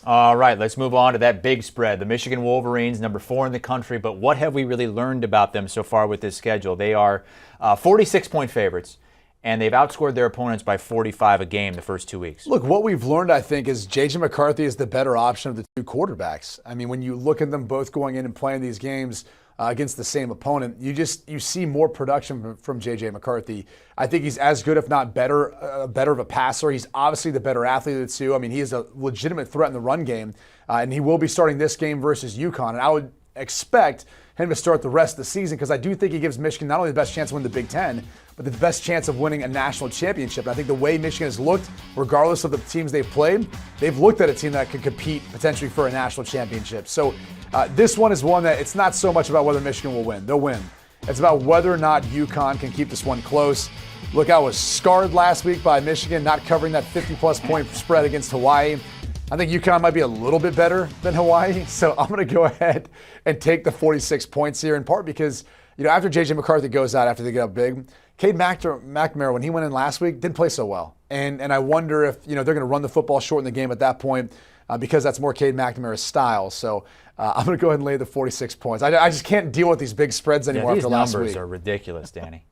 All right, let's move on to that big spread. The Michigan Wolverines, number 4 in the country, but what have we really learned about them so far with this schedule? They are 46-point favorites, and they've outscored their opponents by 45 a game the first 2 weeks. Look, what we've learned, I think, is J.J. McCarthy is the better option of the two quarterbacks. I mean, when you look at them both going in and playing these games against the same opponent, you see more production from J.J. McCarthy. I think he's as good, if not better of a passer. He's obviously the better athlete of the two. I mean, he is a legitimate threat in the run game, and he will be starting this game versus UConn. And I would expect him to start the rest of the season because I do think he gives Michigan not only the best chance to win the Big Ten, but the best chance of winning a national championship. And I think the way Michigan has looked, regardless of the teams they've played, they've looked at a team that could compete potentially for a national championship. So this one is one that it's not so much about whether Michigan will win. They'll win. It's about whether or not UConn can keep this one close. Look, I was scarred last week by Michigan not covering that 50-plus point spread against Hawaii. I think UConn might be a little bit better than Hawaii, so I'm going to go ahead and take the 46 points here, in part because, after J.J. McCarthy goes out after they get up big, Cade McNamara, when he went in last week, didn't play so well. And I wonder if, they're going to run the football short in the game at that point because that's more Cade McNamara's style. So I'm going to go ahead and lay the 46 points. I just can't deal with these big spreads anymore after last week. These numbers are ridiculous, Danny.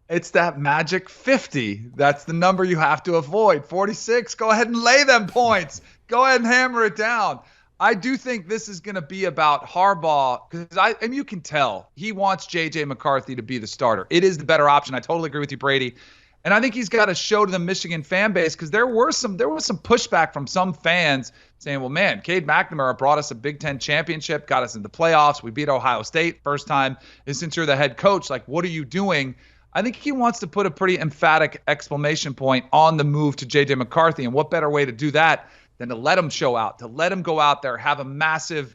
It's that magic 50. That's the number you have to avoid. 46, go ahead and lay them points. Go ahead and hammer it down. I do think this is going to be about Harbaugh and you can tell he wants J.J. McCarthy to be the starter. It is the better option. I totally agree with you, Brady. And I think he's got to show to the Michigan fan base because there was some pushback from some fans saying, well, man, Cade McNamara brought us a Big Ten championship, got us into the playoffs. We beat Ohio State first time since you're the head coach. Like, what are you doing? I think he wants to put a pretty emphatic exclamation point on the move to J.J. McCarthy. And what better way to do that than to let him show out, to let him go out there, have a massive,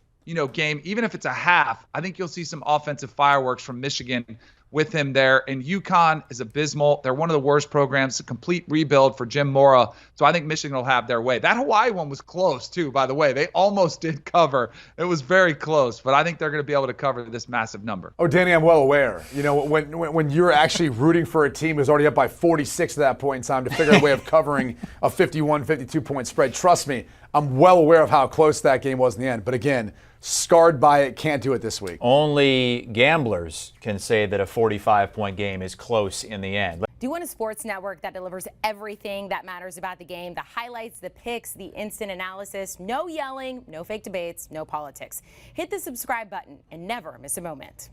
game, even if it's a half. I think you'll see some offensive fireworks from Michigan with him there. And UConn is abysmal. They're one of the worst programs, a complete rebuild for Jim Mora. So I think Michigan will have their way. That Hawaii one was close, too, by the way. They almost did cover. It was very close, but I think they're going to be able to cover this massive number. Oh, Danny, I'm well aware. When you're actually rooting for a team who's already up by 46 at that point in time to figure out a way of covering a 51, 52-point spread, trust me, I'm well aware of how close that game was in the end. But again, scarred by it, can't do it this week. Only gamblers can say that a 45-point game is close in the end. Do you want a sports network that delivers everything that matters about the game? The highlights, the picks, the instant analysis, no yelling, no fake debates, no politics. Hit the subscribe button and never miss a moment.